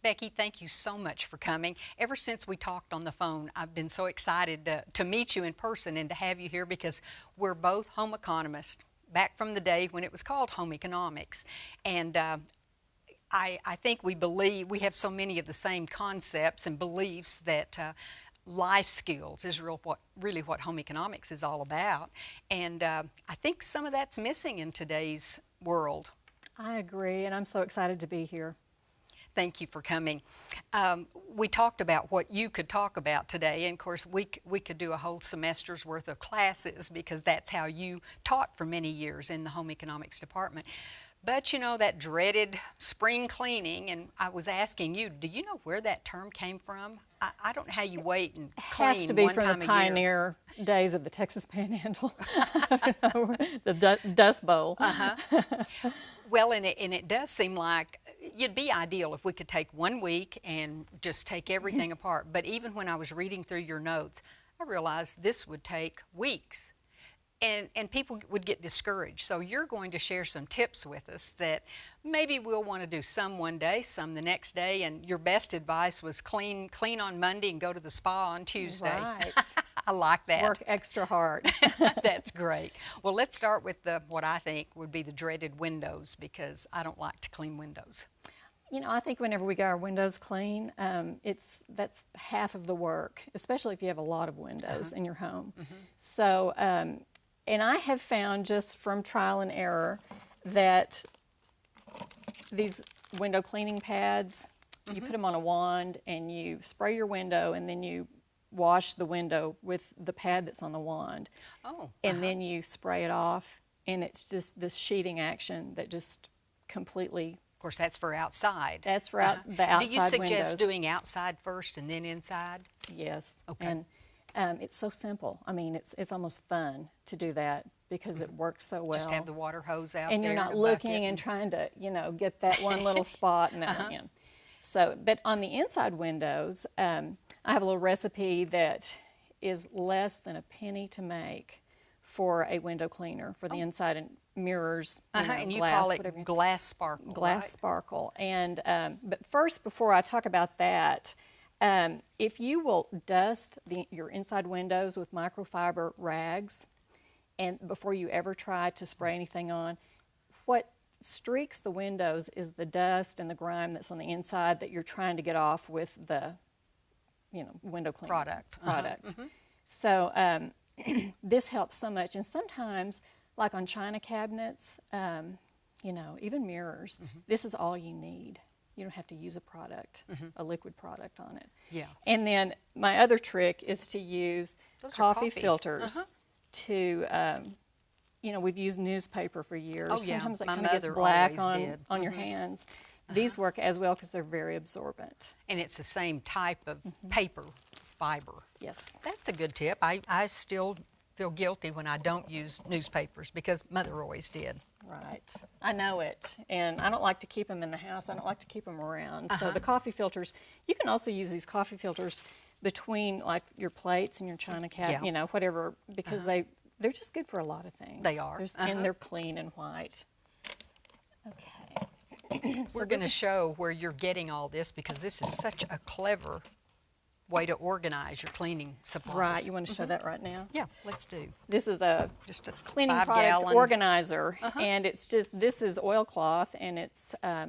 Becky, thank you so much for coming. Ever since we talked on the phone, I've been so excited to meet you in person and to have you here because we're both home economists back from the day when it was called home economics. And I think we have so many of the same concepts and beliefs that life skills is really what home economics is all about. And I think some of that's missing in today's world. I agree, and I'm so excited to be here. Thank you for coming. We talked about what you could talk about today, and of course we could do a whole semester's worth of classes because that's how you taught for many years in the home economics department. But you know, that dreaded spring cleaning, and I was asking you, do you know where that term came from? I don't know how you wait and clean Has to be one from time the a pioneer days of the Texas Panhandle. I don't know, the Dust Bowl. Well, and it does seem like it'd be ideal if we could take 1 week and just take everything apart. But even when I was reading through your notes, I realized this would take weeks. And people would get discouraged. So you're going to share some tips with us that maybe we'll want to do some one day, some the next day, and your best advice was clean on Monday and go to the spa on Tuesday. Right. I like that. Work extra hard. That's great. Well, let's start with what I think would be the dreaded windows because I don't like to clean windows. You know, I think whenever we get our windows clean, that's half of the work, especially if you have a lot of windows in your home. So, and I have found just from trial and error that these window cleaning pads, you put them on a wand and you spray your window and then you wash the window with the pad that's on the wand. Oh. And then you spray it off, and it's just this sheeting action that just completely. Of course, that's for outside. That's for the outside windows. Do you suggest doing outside first and then inside? Yes. Okay. And it's so simple. I mean, it's almost fun to do that because it works so well. Just have the water hose out and there. you're not looking and trying to, get that one little spot and that one in. So, but on the inside windows, I have a little recipe that is less than a penny to make for a window cleaner for the inside and mirrors, and you glass, call it whatever. glass sparkle. Glass sparkle. And but first, before I talk about that, if you will dust your inside windows with microfiber rags, and before you ever try to spray anything on, what streaks the windows is the dust and the grime that's on the inside that you're trying to get off with the, window cleaner product. So this helps so much, and sometimes, like on china cabinets, even mirrors, this is all you need. You don't have to use a product, a liquid product on it. Yeah. And then my other trick is to use coffee filters to, we've used newspaper for years. Oh, yeah. Sometimes it My kind of gets mother black always did. on your hands. These work as well because they're very absorbent. And it's the same type of paper fiber. Yes. That's a good tip. I still feel guilty when I don't use newspapers because Mother always did. Right. I know it. And I don't like to keep them in the house. I don't like to keep them around. So the coffee filters, you can also use these coffee filters between like your plates and your china cabinet, whatever, because they're just good for a lot of things. They are. And they're clean and white. Okay. We're going to show where you're getting all this because this is such a clever way to organize your cleaning supplies. Right. You want to show that right now? Yeah, let's do. This is just a cleaning 5 product gallon organizer, and this is oilcloth, and it's I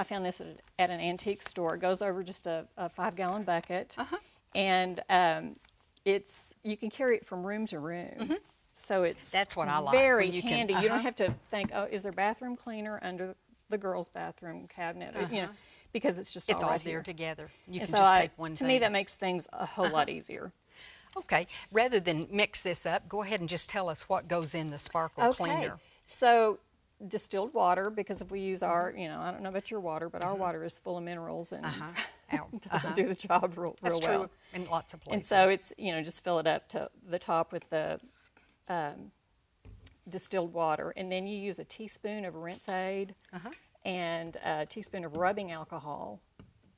found this at an antique store. It goes over just a 5-gallon bucket, and you can carry it from room to room. So that's what I like. Very handy. You don't have to think, oh, is there bathroom cleaner under the girls' bathroom cabinet? Or, because it's just all right there here together. You and can so just take one to thing. me, that makes things a whole lot easier. Okay, rather than mix this up, go ahead and just tell us what goes in the sparkle cleaner. So distilled water, because if we use our, I don't know about your water, but our water is full of minerals and doesn't do the job real That's well. true in lots of places. And so it's, just fill it up to the top with the distilled water, and then you use a teaspoon of rinse aid and a teaspoon of rubbing alcohol,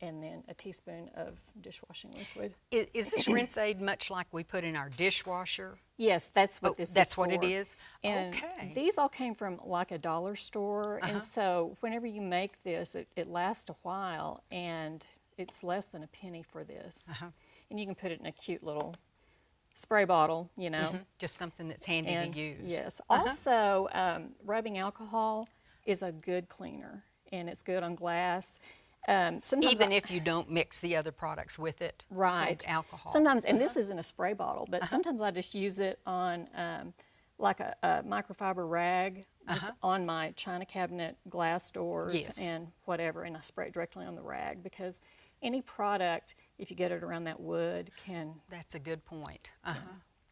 and then a teaspoon of dishwashing liquid. Is this rinse aid much like we put in our dishwasher? Yes, that's what this is That's what for. it is? And Okay. these all came from like a dollar store, and so whenever you make this, it lasts a while, and it's less than a penny for this. And you can put it in a cute little spray bottle, you know. Just something that's handy to use. Yes. Also, rubbing alcohol is a good cleaner, and it's good on glass. Sometimes Even if you don't mix the other products with it. right, So alcohol. sometimes, and this isn't a spray bottle, but sometimes I just use it on like a microfiber rag just on my china cabinet glass doors Yes. and whatever, and I spray it directly on the rag, because any product, if you get it around that wood, can. That's a good point.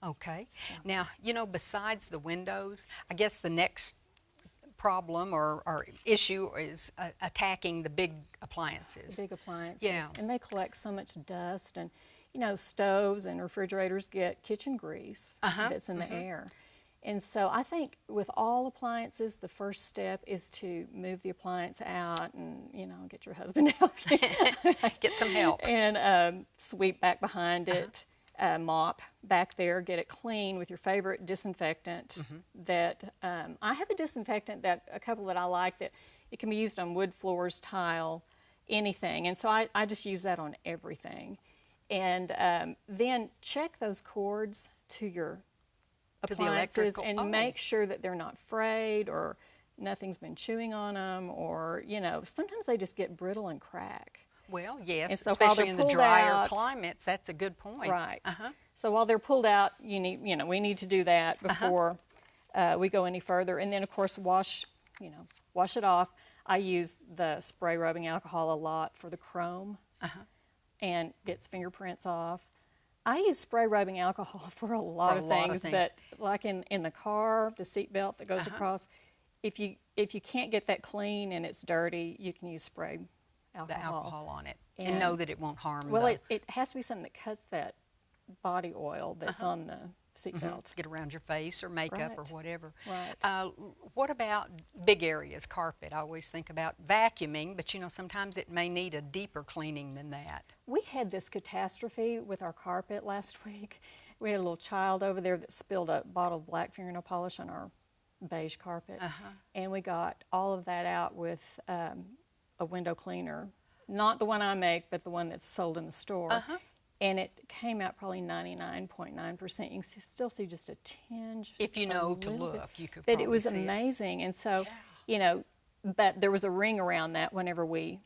Okay. Now, you know, besides the windows, I guess the next problem or issue is attacking the big appliances. Big appliances. Yeah. And they collect so much dust, and you know, stoves and refrigerators get kitchen grease that's in the air. And so I think with all appliances, the first step is to move the appliance out and, you know, get your husband to help you. Get some help. And sweep back behind it, mop back there, get it clean with your favorite disinfectant. That I have a disinfectant a couple that I like, that it can be used on wood floors, tile, anything. And so I just use that on everything. And then check those cords to your To the appliances electrical. and make sure that they're not frayed or nothing's been chewing on them, or, you know, sometimes they just get brittle and crack. Well, yes, And so while especially they're in the pulled drier out- climates. That's a good point. Right. So while they're pulled out, we need to do that before we go any further. And then, of course, wash it off. I use the spray rubbing alcohol a lot for the chrome and gets fingerprints off. I use spray rubbing alcohol for a lot of things, but like in the car, the seat belt that goes across, if you can't get that clean and it's dirty, you can use spray alcohol. The alcohol on it, and know that it won't harm. Well, it has to be something that cuts that body oil that's on the seat belt. Get around your face or makeup or Right. whatever. Right. What about big areas, carpet? I always think about vacuuming, but you know, sometimes it may need a deeper cleaning than that. We had this catastrophe with our carpet last week. We had a little child over there that spilled a bottle of black fingernail polish on our beige carpet, and we got all of that out with a window cleaner, not the one I make, but the one that's sold in the store. And it came out probably 99.9%. You can still see just a tinge. If you know to little look, bit. you could But probably it was see amazing. And so, you know, but there was a ring around that whenever we,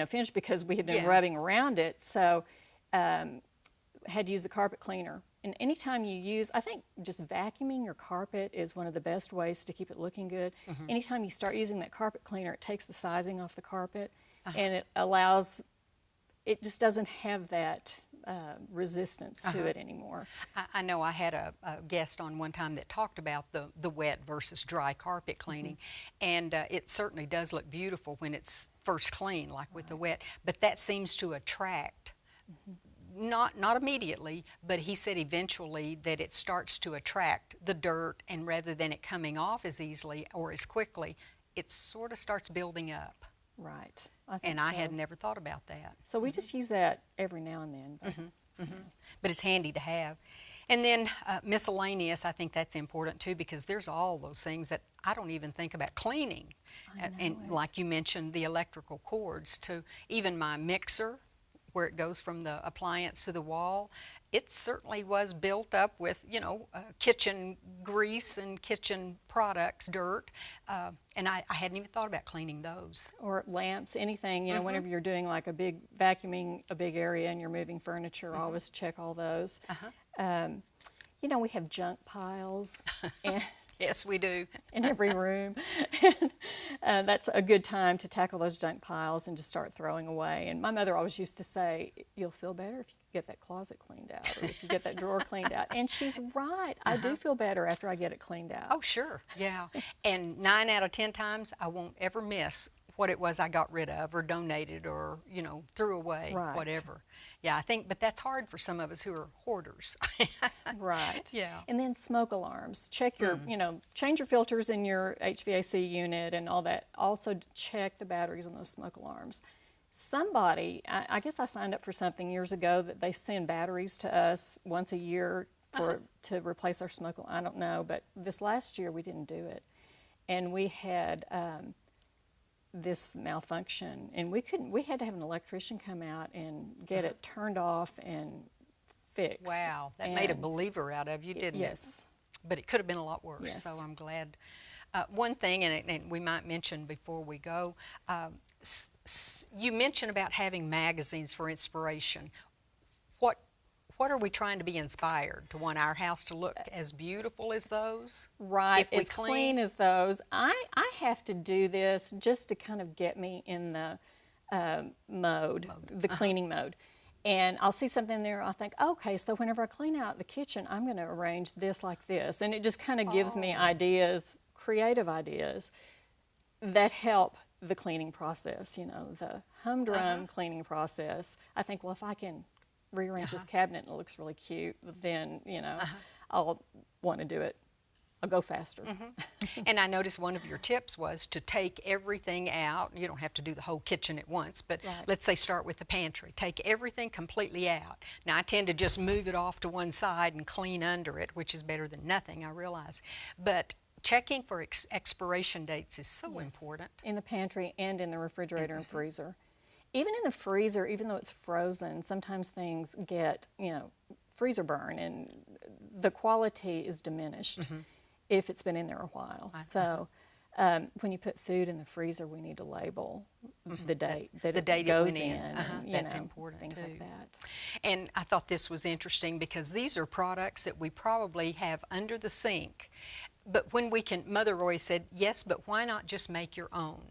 finished, because we had been rubbing around it. So had to use the carpet cleaner. And anytime you use, I think just vacuuming your carpet is one of the best ways to keep it looking good. Anytime you start using that carpet cleaner, it takes the sizing off the carpet, and it allows, it just doesn't have that resistance to it anymore. I know I had a guest on one time that talked about the wet versus dry carpet cleaning, and it certainly does look beautiful when it's first clean, like with the wet, but that seems to attract, not immediately, but he said eventually that it starts to attract the dirt, and rather than it coming off as easily or as quickly, it sort of starts building up. Right. And I had never thought about that. So we just use that every now and then. But, But it's handy to have. And then miscellaneous, I think that's important too, because there's all those things that I don't even think about cleaning. And like you mentioned, the electrical cords to even my mixer, where it goes from the appliance to the wall, it certainly was built up with, kitchen grease and kitchen products, dirt, and I hadn't even thought about cleaning those. or lamps, anything, whenever you're doing like vacuuming a big area and you're moving furniture, always check all those. We have junk piles and Yes, we do. in every room. That's a good time to tackle those junk piles and just start throwing away. And my mother always used to say, you'll feel better if you get that closet cleaned out, or if you get that drawer cleaned out. And she's right. I do feel better after I get it cleaned out. Oh, sure, yeah. And 9 out of 10 times, I won't ever miss what it was I got rid of or donated or, threw away, Right. whatever. Yeah, I think, but that's hard for some of us who are hoarders. Right. Yeah. And then smoke alarms. Check your, change your filters in your HVAC unit and all that. Also check the batteries on those smoke alarms. somebody, I guess I signed up for something years ago that they send batteries to us once a year to replace our smoke. I don't know, but this last year we didn't do it, and we had this malfunction, and we had to have an electrician come out and get it turned off and fixed. Wow, that made a believer out of you, didn't it? Yes. But it could have been a lot worse, Yes. so I'm glad. One thing, and we might mention before we go, you mentioned about having magazines for inspiration. What are we trying to be inspired to want our house to look as beautiful as those? Right, if we as clean as those. I have to do this just to kind of get me in the the cleaning mode. And I'll see something there, I'll think, okay, so whenever I clean out the kitchen, I'm going to arrange this like this. And it just kind of gives me ideas, creative ideas, that help the cleaning process, you know, the humdrum cleaning process. I think, well, if I can rearrange this cabinet and it looks really cute, then, you know, I'll want to do it. I'll go faster. And I noticed one of your tips was to take everything out. You don't have to do the whole kitchen at once, but let's say start with the pantry. Take everything completely out. Now, I tend to just move it off to one side and clean under it, which is better than nothing, I realize. But checking for expiration dates is so important. In the pantry and in the refrigerator and freezer. Even in the freezer, even though it's frozen, sometimes things get, you know, freezer burn, and the quality is diminished if it's been in there a while. So when you put food in the freezer, we need to label the date that it goes in. And, that's know, important things too. like that. And I thought this was interesting because these are products that we probably have under the sink. But when we can, Mother always said, yes, but why not just make your own?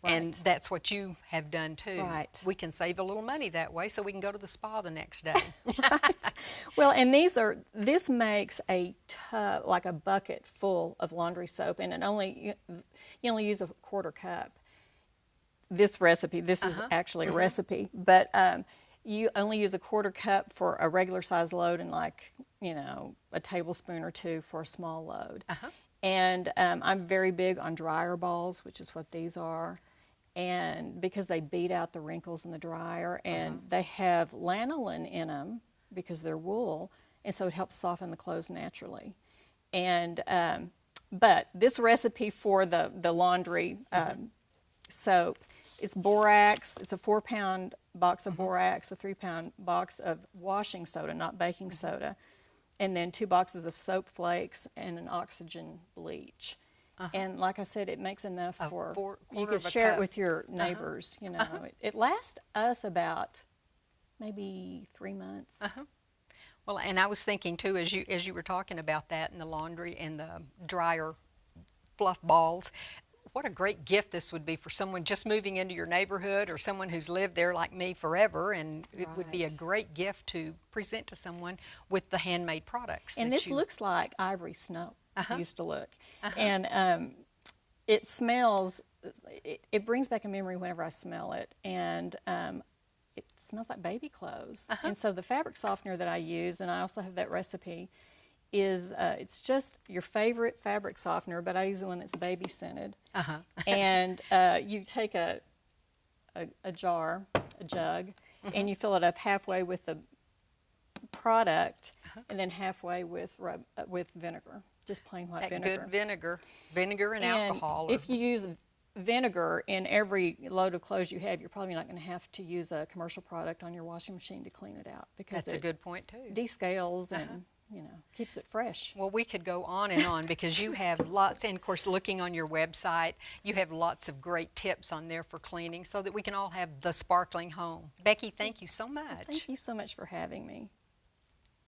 And that's what you have done too. Right. We can save a little money that way so we can go to the spa the next day. Right. Well, and this makes a tub, like a bucket full of laundry soap, and you only use a quarter cup. This recipe, this is actually a recipe, but you only use a quarter cup for a regular size load, and like, you know, a tablespoon or two for a small load. And I'm very big on dryer balls, which is what these are, and because they beat out the wrinkles in the dryer, and they have lanolin in them because they're wool, and so it helps soften the clothes naturally. And but this recipe for the laundry soap, it's borax. It's a 4-pound box of borax, a 3-pound box of washing soda, not baking soda, and then 2 boxes of soap flakes and an oxygen bleach. And like I said, it makes enough for you could share it with your neighbors. You know, it lasts us about maybe 3 months. Well, and I was thinking too, as you were talking about that and the laundry and the dryer fluff balls, what a great gift this would be for someone just moving into your neighborhood, or someone who's lived there like me forever, and it would be a great gift to present to someone with the handmade products. And this looks like ivory snow used to look. And it smells, it brings back a memory whenever I smell it, and it smells like baby clothes. And so the fabric softener that I use, and I also have that recipe, is it's just your favorite fabric softener, but I use the one that's baby scented. And you take a jar, a jug, and you fill it up halfway with the product, and then halfway with vinegar, just plain white vinegar. Good vinegar and alcohol. If you use vinegar in every load of clothes you have, you're probably not going to have to use a commercial product on your washing machine to clean it out, because that's a good point too. Descales and, you know, keeps it fresh. Well, we could go on and on because you have lots, and of course looking on your website, you have lots of great tips on there for cleaning so that we can all have the sparkling home. Becky, thank you so much. Thank you so much for having me.